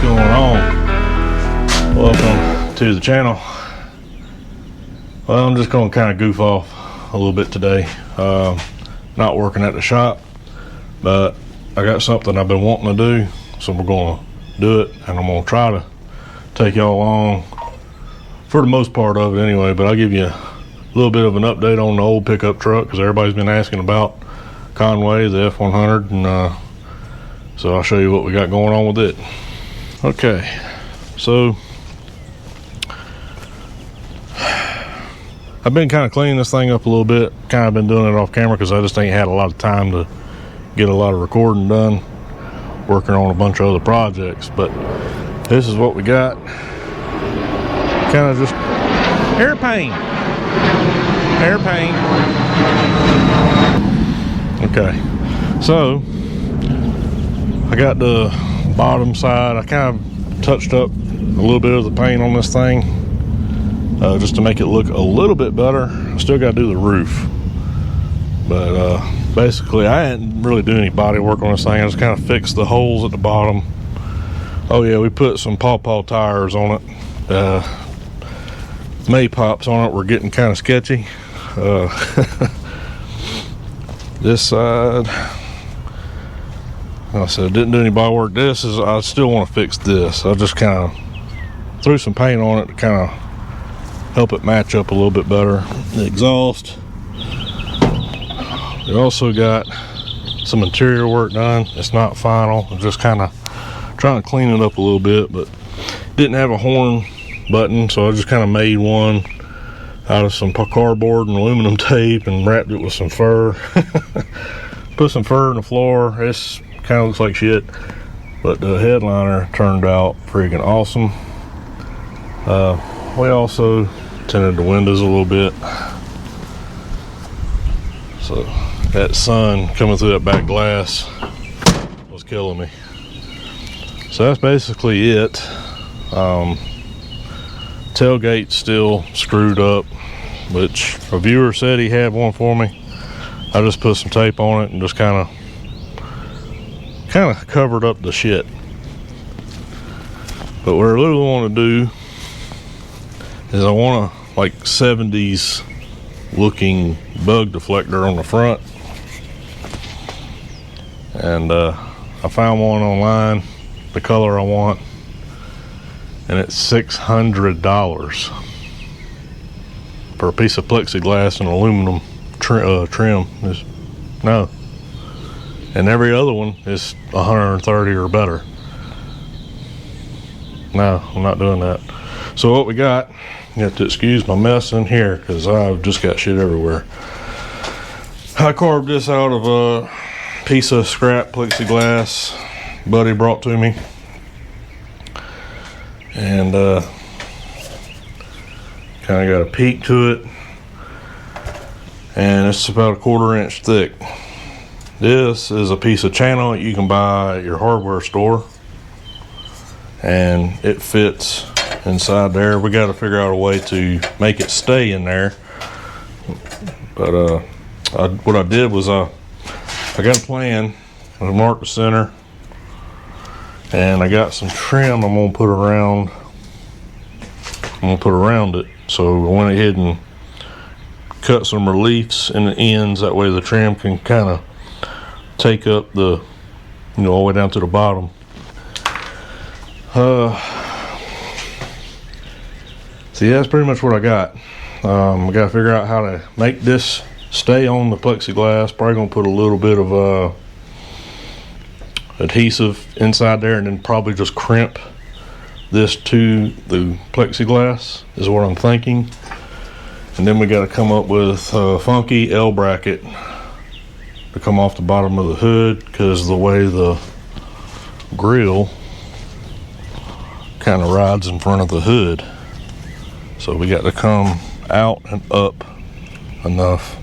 going on? Welcome to the channel. Well, I'm just going to kind of goof off a little bit today. Not working at the shop, but I got something I've been wanting to do, so we're going to do it, and I'm going to try to take y'all along for the most part of it anyway. But I'll give you a little bit of an update on the old pickup truck, because everybody's been asking about Conway, the F100, and so I'll show you what we got going on with it. Okay, so I've been kind of cleaning this thing up a little bit. Kind of been doing it off camera because I just ain't had a lot of time to get a lot of recording done, working on a bunch of other projects. But this is what we got. Kind of just air paint. Okay, so I got the bottom side. I kind of touched up a little bit of the paint on this thing, just to make it look a little bit better. I still got to do the roof, but basically I didn't really do any body work on this thing. I just kind of fixed the holes at the bottom. Oh yeah, we put some paw tires on it. May pops on it were getting kind of sketchy. This side, like I said, didn't do any body work. This is, I still want to fix this. I just kind of threw some paint on it to kind of help it match up a little bit better. The exhaust, we also got some interior work done. It's not final. I'm just kind of trying to clean it up a little bit, but didn't have a horn button, so I just kind of made one out of some cardboard and aluminum tape and wrapped it with some fur. Put some fur in the floor. This kind of looks like shit, but the headliner turned out freaking awesome. We also tinted the windows a little bit, so that sun coming through that back glass was killing me. So that's basically it. Tailgate's still screwed up, which a viewer said he had one for me. I just put some tape on it and just kind of covered up the shit. But what I really want to do is I want a like 70s looking bug deflector on the front, and I found one online, the color I want, and it's $600 for a piece of plexiglass and aluminum trim. No, and every other one is 130 or better. No, I'm not doing that. So what we got, you have to excuse my mess in here because I've just got shit everywhere. I carved this out of a piece of scrap plexiglass buddy brought to me, and kind of got a peak to it, and it's about a 1/4 inch thick. This is a piece of channel that you can buy at your hardware store, and it fits inside there. We got to figure out a way to make it stay in there, but what I did was I got a plan. I marked the center, and I got some trim I'm gonna put around it. So I went ahead and cut some reliefs in the ends, that way the trim can kind of take up the, all the way down to the bottom. So yeah, that's pretty much what I got. I gotta figure out how to make this stay on the plexiglass. Probably gonna put a little bit of adhesive inside there, and then probably just crimp this to the plexiglass is what I'm thinking. And then we got to come up with a funky L bracket to come off the bottom of the hood, because the way the grill kind of rides in front of the hood, so we got to come out and up enough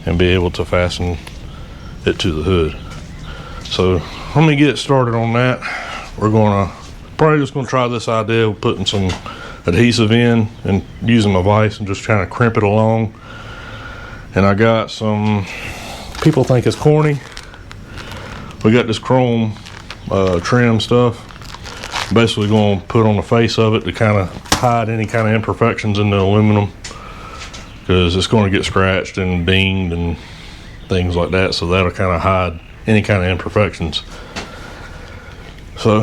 and be able to fasten it to the hood. So let me get started on that. We're gonna probably just gonna try this idea of putting some adhesive in and using my vise and just trying to crimp it along. And I got some, people think it's corny, we got this chrome trim stuff. Basically going to put on the face of it to kind of hide any kind of imperfections in the aluminum, because it's going to get scratched and dinged and things like that, so that'll kind of hide any kind of imperfections. So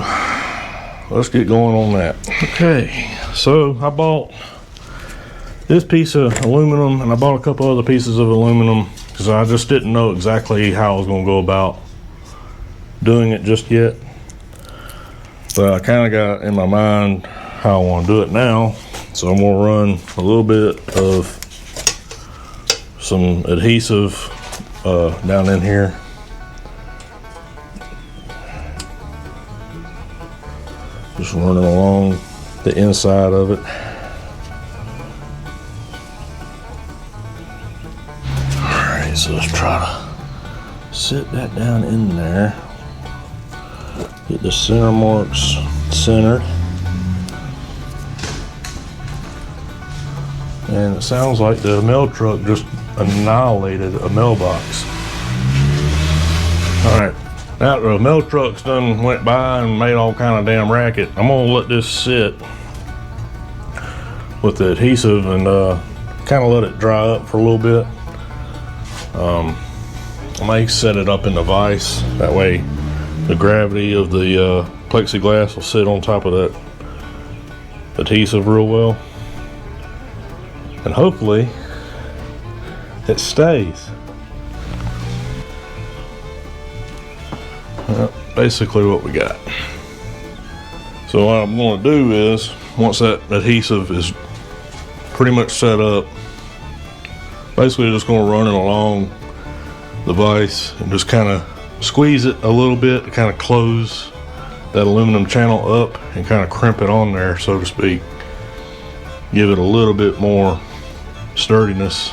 let's get going on that. Okay, so I bought this piece of aluminum and I bought a couple other pieces of aluminum because I just didn't know exactly how I was going to go about doing it just yet. But I kind of got in my mind how I want to do it now. So I'm going to run a little bit of some adhesive down in here. Just running along the inside of it. Alright, so let's try to sit that down in there. Get the center marks centered. And it sounds like the mail truck just annihilated a mailbox. Alright, now the mail trucks done went by and made all kind of damn racket. I'm gonna let this sit with the adhesive and kind of let it dry up for a little bit. I may set it up in the vise, that way the gravity of the plexiglass will sit on top of that adhesive real well, and hopefully it stays. Basically what we got. So what I'm going to do is, once that adhesive is pretty much set up, basically just going to run it along the vise and just kind of squeeze it a little bit to kind of close that aluminum channel up and kind of crimp it on there, so to speak. Give it a little bit more sturdiness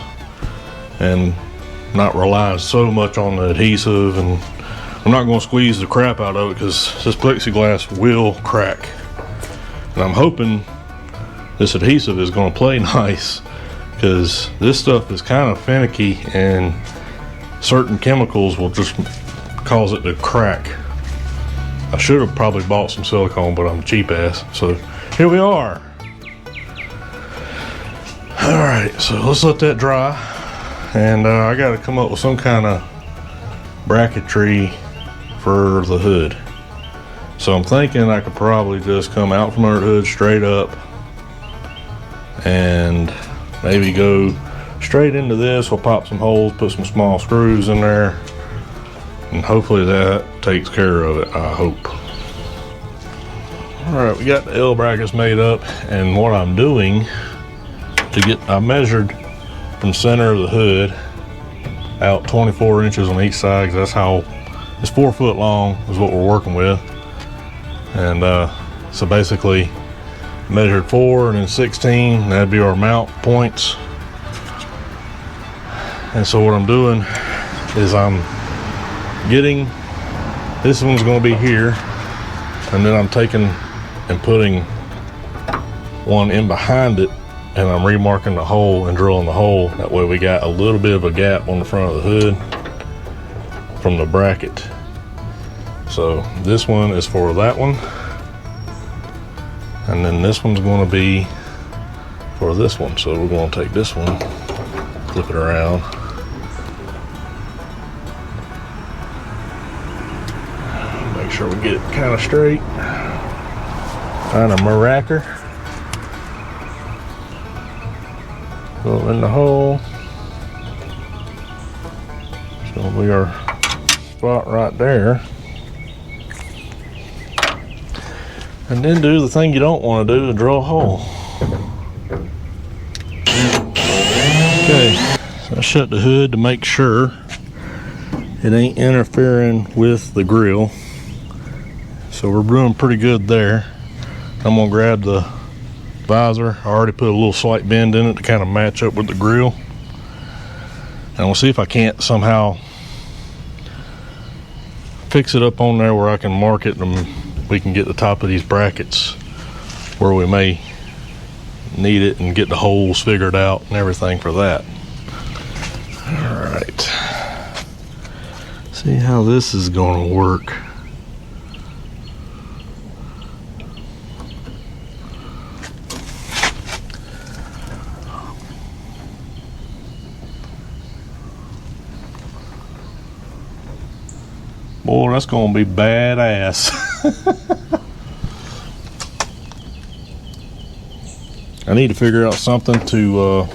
and not rely so much on the adhesive. And I'm not going to squeeze the crap out of it because this plexiglass will crack. And I'm hoping this adhesive is going to play nice, because this stuff is kind of finicky and certain chemicals will just cause it to crack. I should have probably bought some silicone, but I'm a cheap ass. So here we are. Alright, so let's let that dry. And I got to come up with some kind of bracketry for the hood. So I'm thinking I could probably just come out from under the hood straight up and maybe go straight into this. We'll pop some holes, put some small screws in there, and hopefully that takes care of it, I hope. Alright, we got the L brackets made up, and what I'm doing to get, I measured from center of the hood out 24 inches on each side, because that's how, it's 4 foot long is what we're working with. And so basically measured 4 and then 16, that'd be our mount points. And so what I'm doing is I'm getting, this one's going to be here, and then I'm taking and putting one in behind it, and I'm remarking the hole and drilling the hole. That way we got a little bit of a gap on the front of the hood from the bracket. So this one is for that one, and then this one's going to be for this one. So we're going to take this one, flip it around, make sure we get it kind of straight, find a maracker, go in the hole. So we are spot right there. And then do the thing you don't want to do, drill a hole. Okay, so I shut the hood to make sure it ain't interfering with the grill. So we're doing pretty good there. I'm gonna grab the visor. I already put a little slight bend in it to kind of match up with the grill. And we'll see if I can't somehow fix it up on there where I can mark it and we can get the top of these brackets where we may need it and get the holes figured out and everything for that. All right, see how this is going to work. Boy, that's gonna be badass. I need to figure out something to,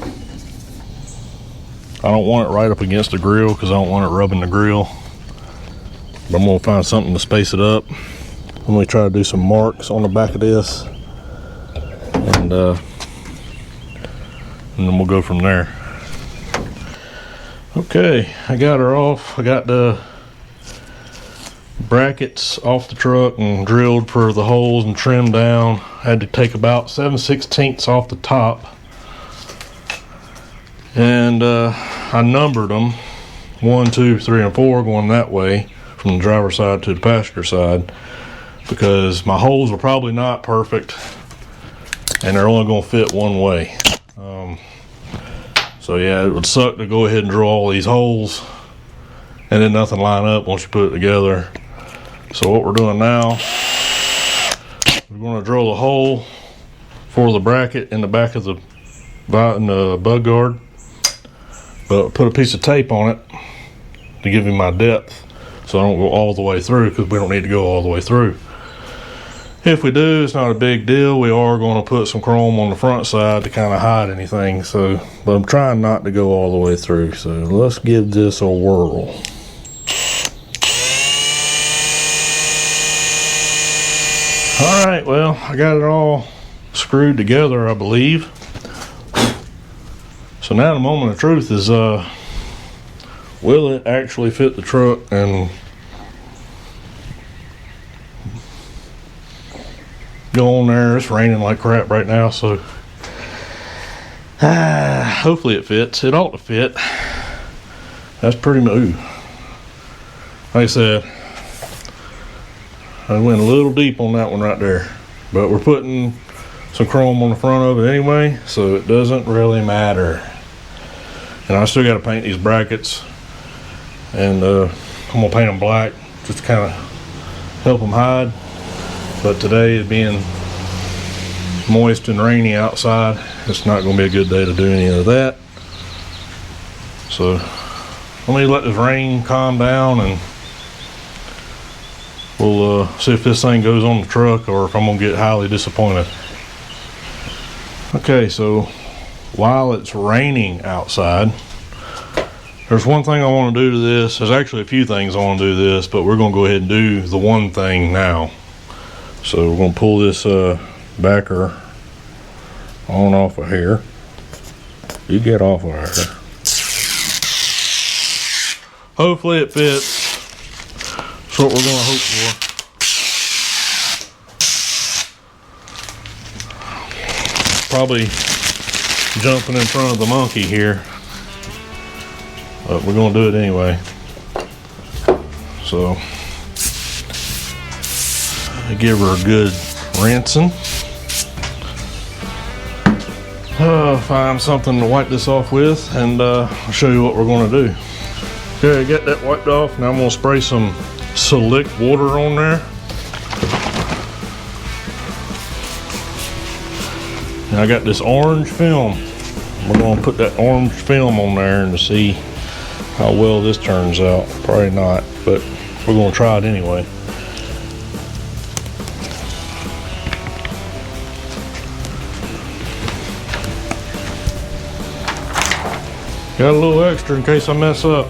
I don't want it right up against the grill because I don't want it rubbing the grill. But I'm gonna find something to space it up. I'm gonna try to do some marks on the back of this. And then we'll go from there. Okay, I got her off. I got the brackets off the truck and drilled for the holes and trimmed down. I had to take about 7/16 off the top, and I numbered them 1, 2, 3, and 4 going that way from the driver's side to the passenger side, because my holes are probably not perfect and they're only going to fit one way. So yeah, it would suck to go ahead and drill all these holes and then nothing line up once you put it together. So what we're doing now, we're going to drill a hole for the bracket in the back of the bug guard, but put a piece of tape on it to give me my depth so I don't go all the way through, because we don't need to go all the way through. If we do, it's not a big deal. We are going to put some chrome on the front side to kind of hide anything. So, but I'm trying not to go all the way through. So let's give this a whirl. All right, well, I got it all screwed together, I believe. So now the moment of truth is, will it actually fit the truck? And go on there. It's raining like crap right now, so hopefully it fits. It ought to fit. That's pretty much, like I said, I went a little deep on that one right there, but we're putting some chrome on the front of it anyway, so it doesn't really matter. And I still got to paint these brackets, and I'm gonna paint them black just to kind of help them hide. But today, it being moist and rainy outside, it's not going to be a good day to do any of that. So let me let this rain calm down, and we'll see if this thing goes on the truck or if I'm going to get highly disappointed. Okay, so while it's raining outside, there's one thing I want to do to this. There's actually a few things I want to do to this, but we're going to go ahead and do the one thing now. So we're going to pull this backer on off of here. You get off of here. Hopefully it fits. That's what we're going to hope for. Probably jumping in front of the monkey here, but we're going to do it anyway. So give her a good rinsing. Find something to wipe this off with, and I'll show you what we're going to do. Okay, get that wiped off. Now I'm going to spray some Slick water on there. And I got this orange film. We're going to put that orange film on there and to see how well this turns out. Probably not, but we're going to try it anyway. Got a little extra in case I mess up.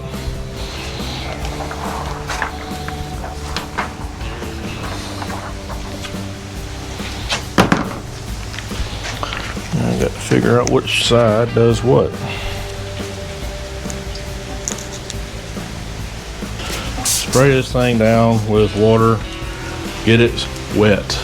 I got to figure out which side does what. Spray this thing down with water, get it wet.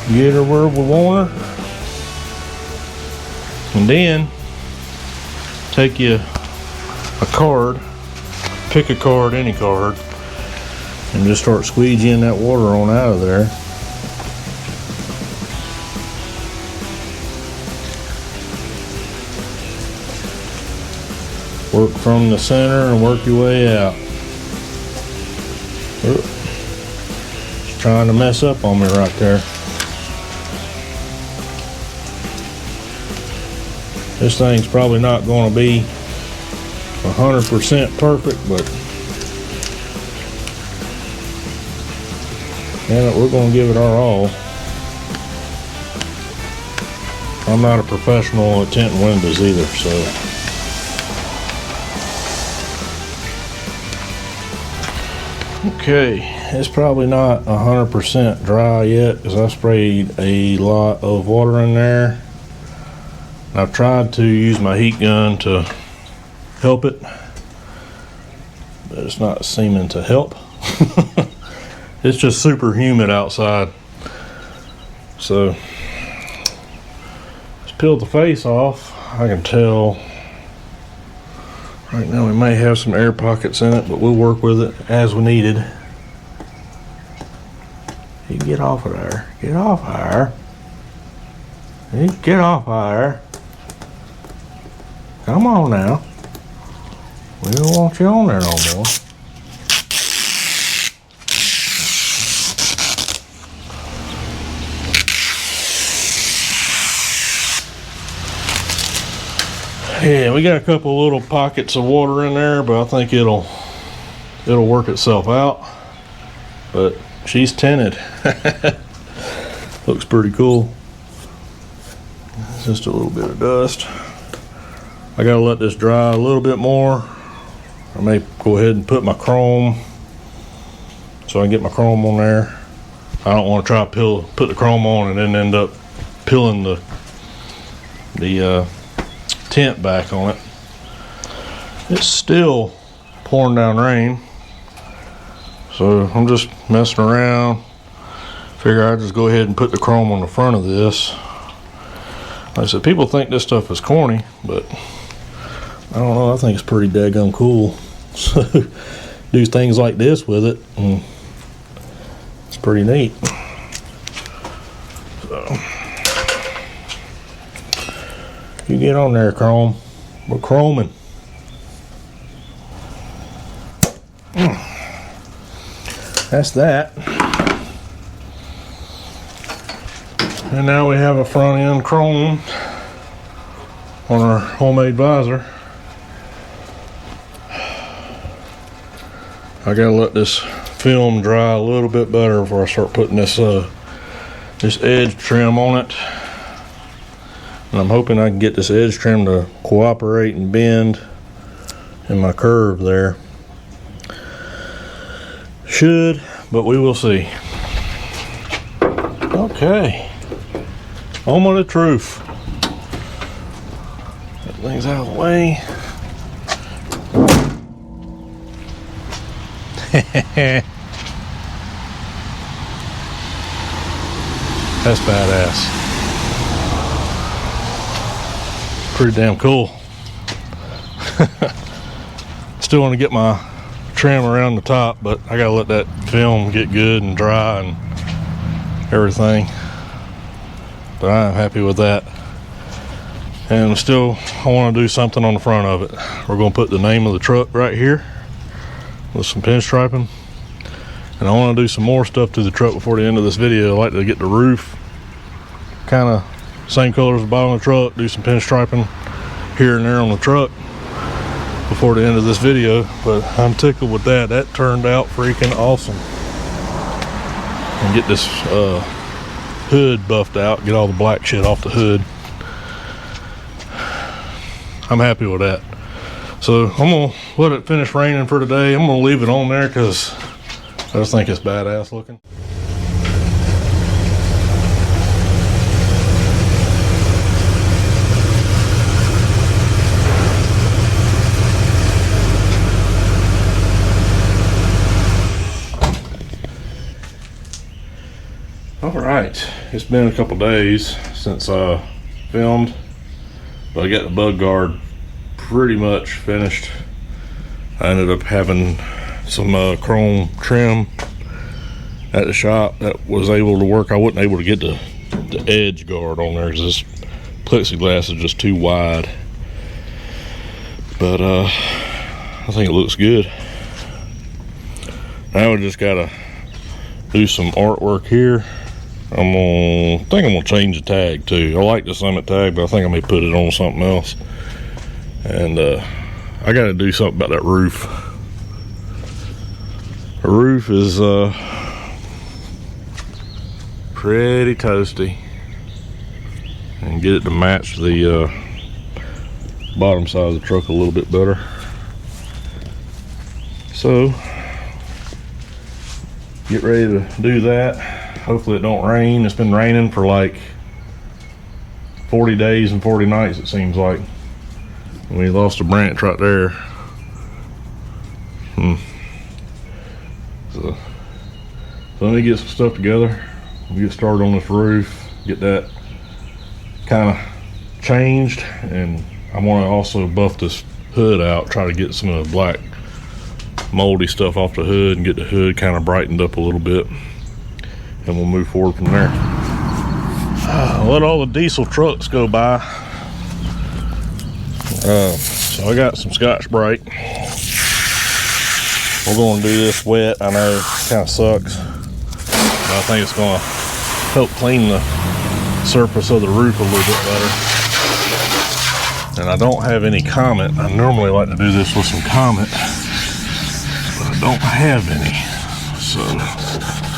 Get her where we want her, and then take you a card, pick a card, any card, and just start squeegeeing that water on out of there. Work from the center and work your way out. Oop. It's trying to mess up on me right there. This thing's probably not going to be 100% perfect, but yeah, we're going to give it our all. I'm not a professional at tinting windows either, so. Okay, it's probably not 100% dry yet because I sprayed a lot of water in there. I've tried to use my heat gun to help it, but it's not seeming to help. It's just super humid outside. So, let's peel the face off. I can tell right now we may have some air pockets in it, but we'll work with it as we needed. You get off of there. Get off there. You get off there. Come on now. We don't want you on there no more. Yeah, we got a couple little pockets of water in there, but I think it'll work itself out. But she's tinted. Looks pretty cool. Just a little bit of dust. I gotta let this dry a little bit more. I may go ahead and put my chrome so I can get my chrome on there. I don't want to try to put the chrome on and then end up peeling the tint back on it. It's still pouring down rain, so I'm just messing around. Figure I'd just go ahead and put the chrome on the front of this. Like I said, people think this stuff is corny, but I don't know, I think it's pretty daggum cool. So do things like this with it, and it's pretty neat. So you get on there, chrome. We're chroming. That's that. And now we have a front end chrome on our homemade visor. I gotta let this film dry a little bit better before I start putting this edge trim on it. And I'm hoping I can get this edge trim to cooperate and bend in my curve there. Should, but we will see. Okay. Moment of truth. Get things out of the way. That's badass. Pretty damn cool. Still want to get my trim around the top, but I gotta let that film get good and dry and everything. But I'm happy with that. And still, I want to do something on the front of it. We're going to put the name of the truck right here with some pinstriping. And I want to do some more stuff to the truck before the end of this video. I like to get the roof kind of same color as the bottom of the truck, do some pinstriping here and there on the truck before the end of this video. But I'm tickled with that. That turned out freaking awesome. And get this hood buffed out, get all the black shit off the hood. I'm happy with that. So I'm gonna let it finish raining for today. I'm gonna leave it on there because I just think it's badass looking. Alright, it's been a couple days since I filmed, but I got the bug guard pretty much finished. I ended up having some chrome trim at the shop that was able to work. I wasn't able to get the edge guard on there because this plexiglass is just too wide. But I think it looks good. Now we just gotta do some artwork here. I think I'm gonna change the tag too. I like the Summit tag, but I think I may put it on something else. And I gotta do something about that roof. The roof is pretty toasty, and get it to match the bottom side of the truck a little bit better. So get ready to do that. Hopefully it don't rain. It's been raining for like 40 days and 40 nights, it seems like. We lost a branch right there. So let me get some stuff together. We'll get started on this roof, get that kind of changed, and I want to also buff this hood out, try to get some of the black moldy stuff off the hood and get the hood kind of brightened up a little bit, and we'll move forward from there. Let all the diesel trucks go by. So I got some Scotch-Brite. We're going to do this wet. I know it kind of sucks, but I think it's going to help clean the surface of the roof a little bit better. And I don't have any comment. I normally like to do this with some comment, but I don't have any. So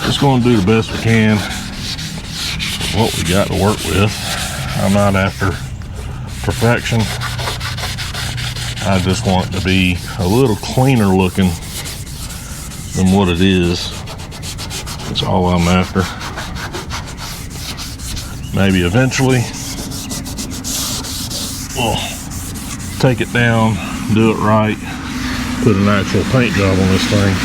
just going to do the best we can with what we got to work with. I'm not after perfection. I just want it to be a little cleaner looking than what it is. That's all I'm after. Maybe eventually we'll take it down, do it right, put an actual paint job on this thing.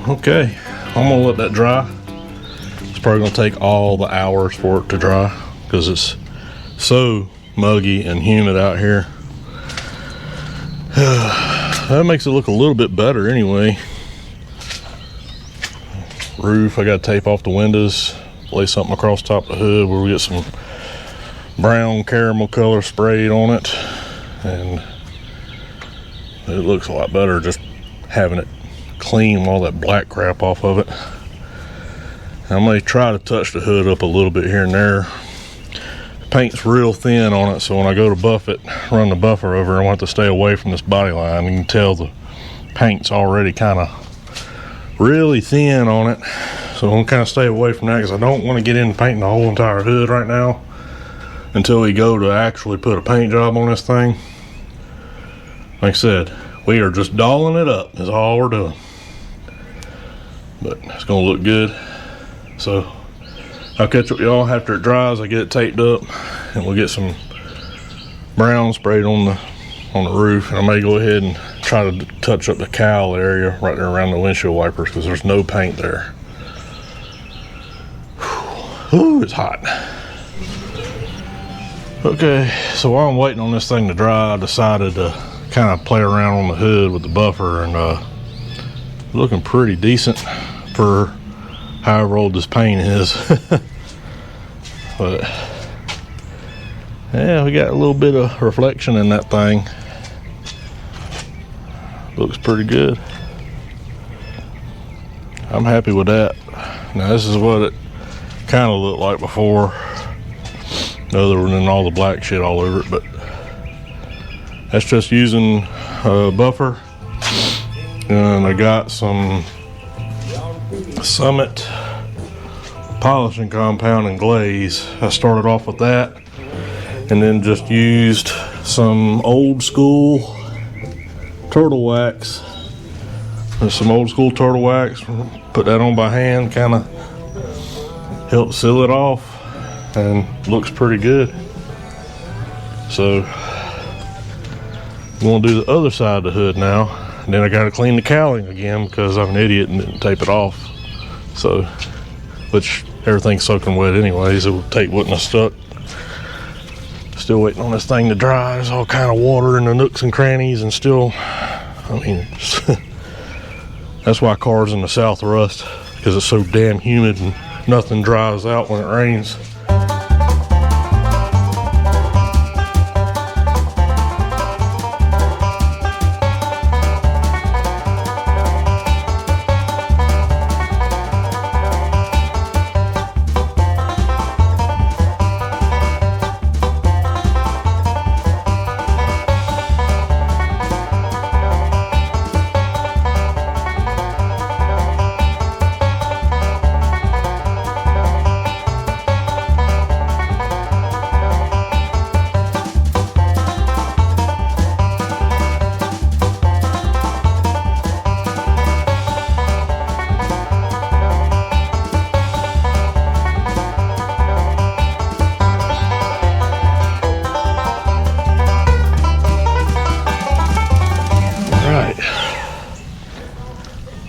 Okay, I'm gonna let that dry. It's probably gonna take all the hours for it to dry because it's so muggy and humid out here. That makes it look a little bit better anyway. Roof, I gotta tape off the windows, lay something across the top of the hood where we get some brown caramel color sprayed on it, and it looks a lot better just having it clean all that black crap off of it. I may try to touch the hood up a little bit here and there. The paint's real thin on it, so when I go to buff it, run the buffer over, I want to stay away from this body line. You can tell the paint's already kind of really thin on it, so I'm gonna kind of stay away from that because I don't want to get into painting the whole entire hood right now until we go to actually put a paint job on this thing. Like I said, we are just dolling it up is all we're doing, but it's gonna look good. So I'll catch up with y'all after it dries. I get it taped up, and we'll get some brown sprayed on the roof. And I may go ahead and try to touch up the cowl area right there around the windshield wipers, because there's no paint there. Ooh, it's hot. Okay, so while I'm waiting on this thing to dry, I decided to kind of play around on the hood with the buffer, and looking pretty decent for however old this paint is. But yeah, we got a little bit of reflection in that thing. Looks pretty good. I'm happy with that. Now this is what it kind of looked like before, other than all the black shit all over it, but that's just using buffer. And I got some Summit polishing compound and glaze. I started off with that, and then just used some old school turtle wax. There's some old school turtle wax. Put that on by hand, kind of help seal it off, and looks pretty good. So I'm gonna do the other side of the hood now. And then I gotta clean the cowling again because I'm an idiot and didn't tape it off. So, which everything's soaking wet anyways, the tape wouldn't have stuck. Still waiting on this thing to dry. There's all kind of water in the nooks and crannies, and still, I mean, that's why cars in the South rust, because it's so damn humid and nothing dries out when it rains.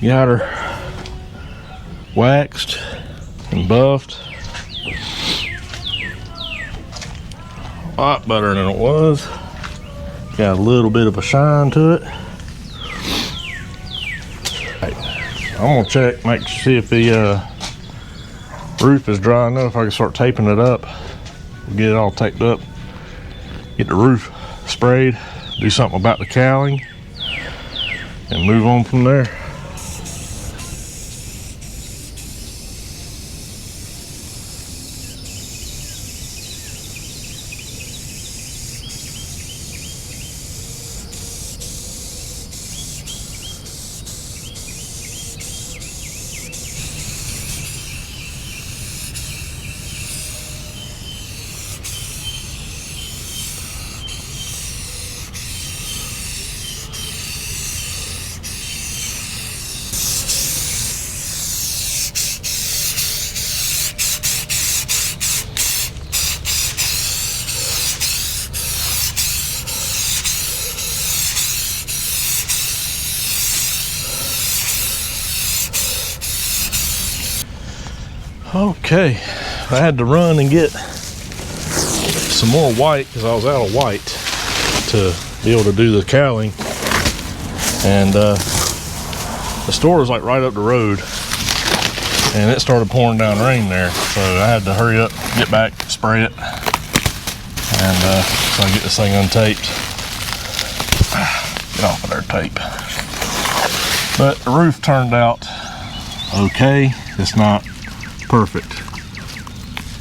Got her waxed and buffed. A lot better than it was. Got a little bit of a shine to it. I'm gonna check, see if the roof is dry enough. I can start taping it up. Get it all taped up. Get the roof sprayed. Do something about the cowling, and move on from there. Okay, I had to run and get some more white because I was out of white to be able to do the cowling, and the store is like right up the road, and it started pouring down rain there, so I had to hurry up, get back, spray it, and so I get this thing untaped. Get off of their tape. But the roof turned out okay. It's not perfect,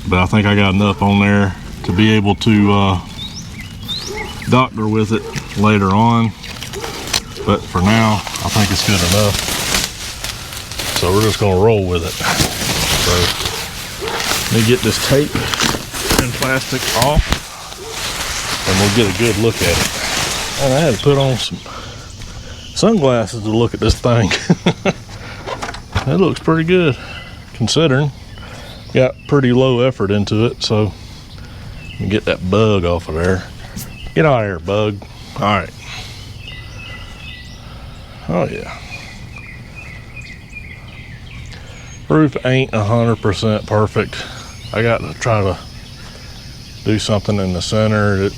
but I think I got enough on there to be able to doctor with it later on. But for now, I think it's good enough. So we're just gonna roll with it. So let me get this tape and plastic off, and we'll get a good look at it. And I had to put on some sunglasses to look at this thing. That looks pretty good, considering got pretty low effort into it, so get that bug off of there. Get out of here, bug. All right. Oh yeah. Roof ain't 100% perfect. I got to try to do something in the center.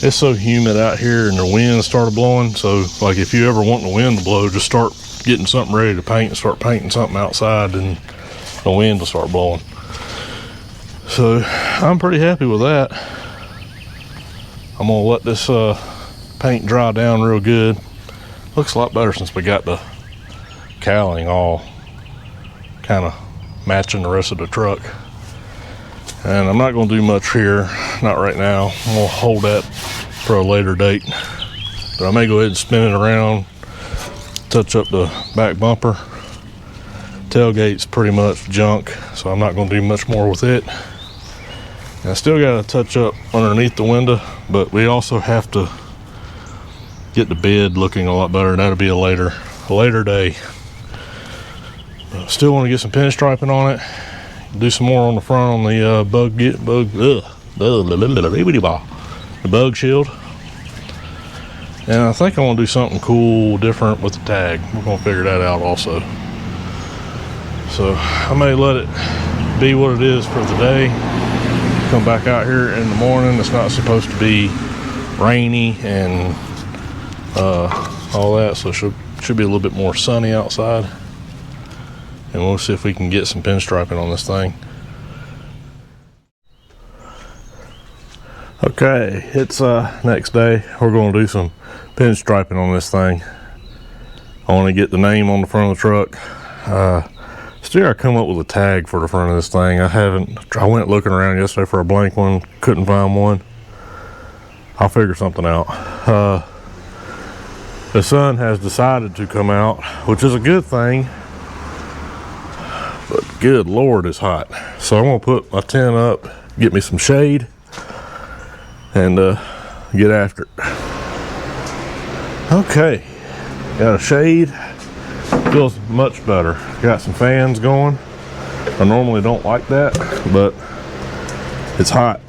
It's so humid out here, and the wind started blowing. So, like, if you ever want the wind to blow, just start getting something ready to paint and start painting something outside, and the wind will start blowing. So, I'm pretty happy with that. I'm gonna let this paint dry down real good. Looks a lot better since we got the cowling all kind of matching the rest of the truck. And I'm not going to do much here, not right now. I'm going to hold that for a later date. But I may go ahead and spin it around, touch up the back bumper. Tailgate's pretty much junk, so I'm not going to do much more with it. And I still got to touch up underneath the window, but we also have to get the bed looking a lot better. That'll be a later day. Still want to get some pinstriping on it. Do some more on the front on the the bug shield. And I think I want to do something cool, different with the tag. We're going to figure that out also. So I may let it be what it is for the day. Come back out here in the morning. It's not supposed to be rainy and all that, so it should be a little bit more sunny outside. And we'll see if we can get some pinstriping on this thing. Okay, it's next day. We're going to do some pinstriping on this thing. I want to get the name on the front of the truck. Still gotta come up with a tag for the front of this thing. I went looking around yesterday for a blank one, couldn't find one. I'll figure something out. The sun has decided to come out, which is a good thing. But good Lord, it's hot. So I'm gonna put my tent up, get me some shade, and get after it. Okay, got a shade, feels much better. Got some fans going. I normally don't like that, but it's hot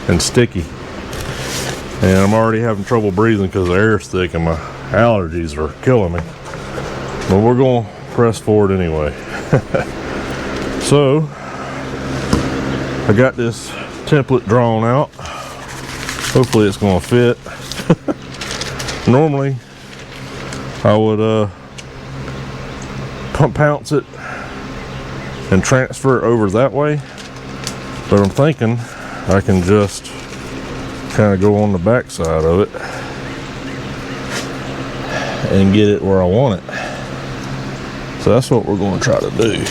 and sticky. And I'm already having trouble breathing because the air's thick and my allergies are killing me. But we're gonna press forward anyway. So I got this template drawn out. Hopefully it's gonna fit. Normally I would pounce it and transfer it over that way, but I'm thinking I can just kind of go on the back side of it and get it where I want it. So that's what we're going to try to do.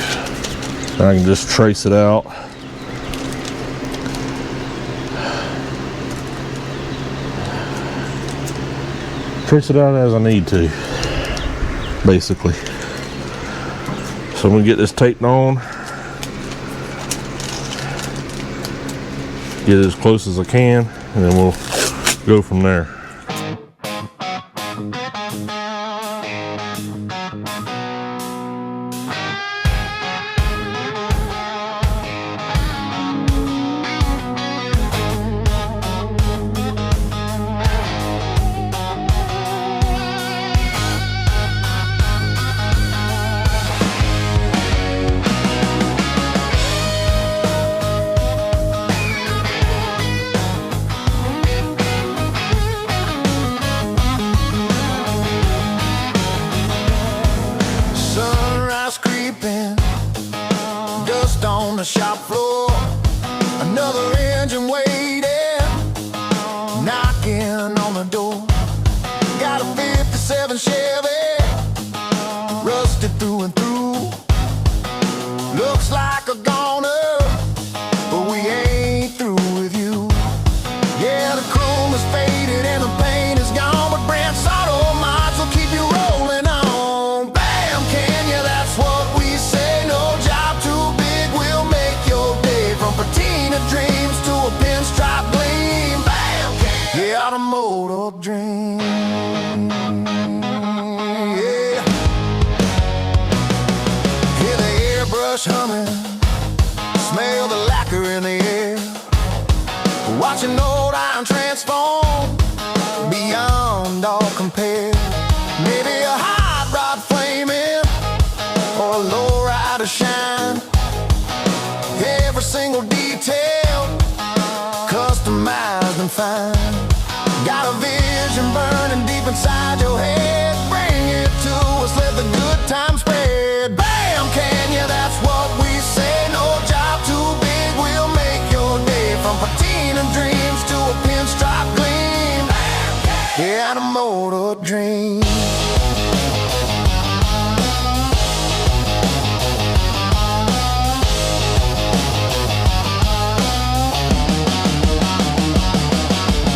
I can just trace it out. Trace it out as I need to, basically. So I'm going to get this taped on. Get it as close as I can, and then we'll go from there. On the shop floor, another engine waiting, knocking on the door. Got a 57 Chevy, rusted through and through. Looks like a goner, but we ain't through with you. Yeah, the chrome is faded and the paint is gone, but Brent's auto mods will keep you rolling on. Bam, can you? That's what we say. No job too big, we'll make your day. From patina dreams to a pin Watching old iron transform beyond all compare. Maybe a hot rod flaming or a low rider shine. Every single detail customized and fine. Got a vision burning deep inside your head. Bring it to us, let the good times spread. Bam, can ya? That's what we say. No job too big, we'll make your day. From patina dreams to a pinstripe gleam. Yeah, and a motor dream.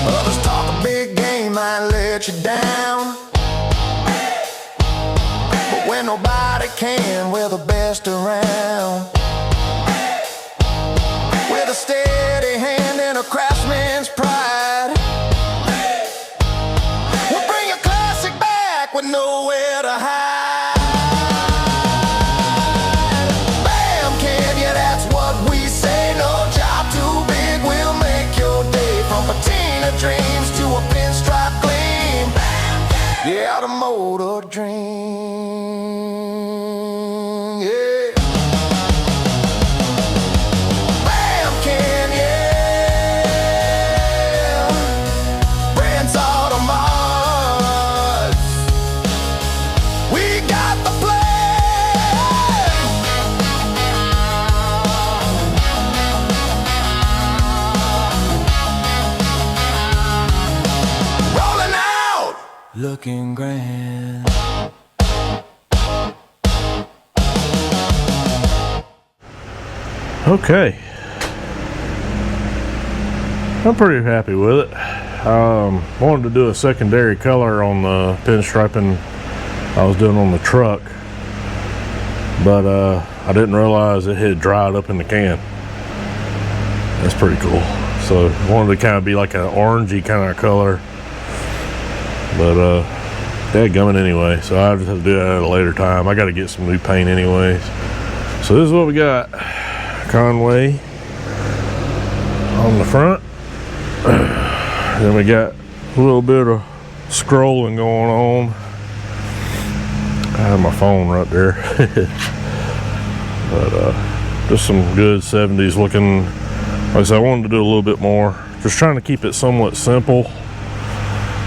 Others talk a big game, might let you down. But when nobody can, we're the best around. With a steady hand and a craftsman's pride, we'll bring a classic back with nowhere to hide. Bam, can ya? That's what we say. No job too big, we'll make your day. From patina dreams to a pinstripe gleam. Yeah, the motor dream. Yeah. Bam, can ya? Brand's Automods. We got the plan. Rolling out, looking grand. Okay, I'm pretty happy with it. Wanted to do a secondary color on the pinstriping I was doing on the truck, but I didn't realize it had dried up in the can. That's pretty cool. So wanted to kind of be like an orangey kind of color, but dadgummit anyway, so I just have to do that at a later time. I got to get some new paint anyways. So this is what we got. Conway on the front. Then we got a little bit of scrolling going on. I have my phone right there. But just some good 70s looking. Like I said, I wanted to do a little bit more. Just trying to keep it somewhat simple.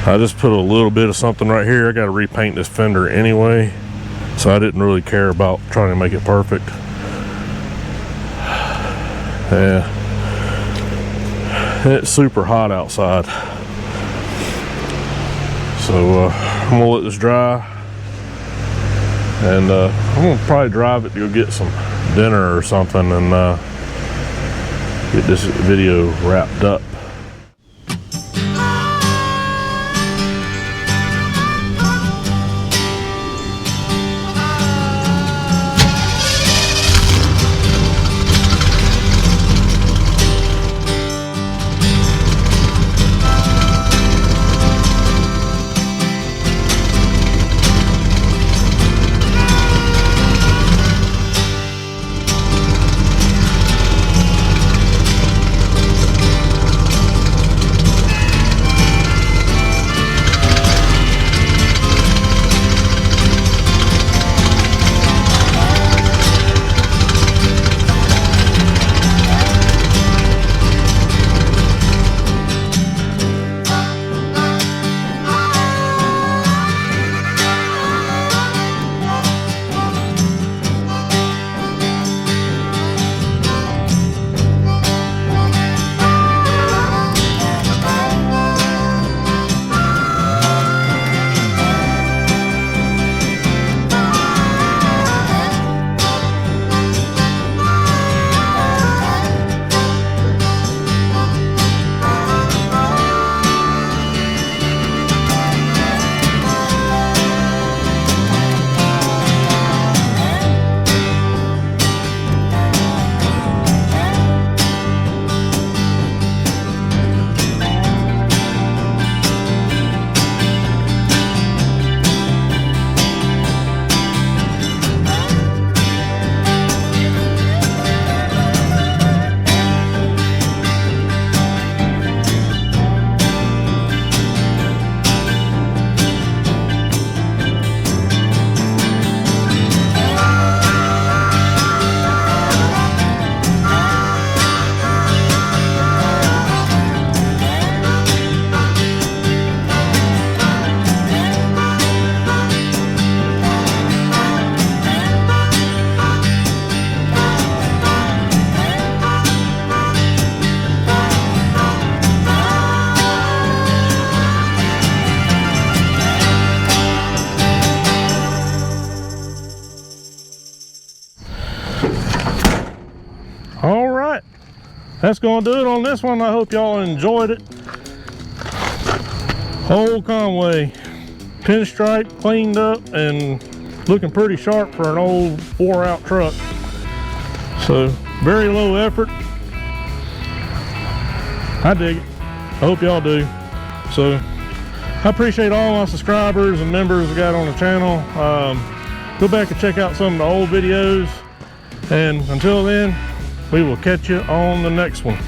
I just put a little bit of something right here. I got to repaint this fender anyway, so I didn't really care about trying to make it perfect. Yeah, it's super hot outside, so I'm gonna let this dry, and I'm gonna probably drive it to go get some dinner or something, and get this video wrapped up. that's gonna do it on this one. I hope y'all enjoyed it. Old Conway pinstripe, cleaned up and looking pretty sharp for an old wore out truck. So very low effort. I dig it. I hope y'all do. So I appreciate all my subscribers and members we got on the channel. Go back and check out some of the old videos, and until then, we will catch you on the next one.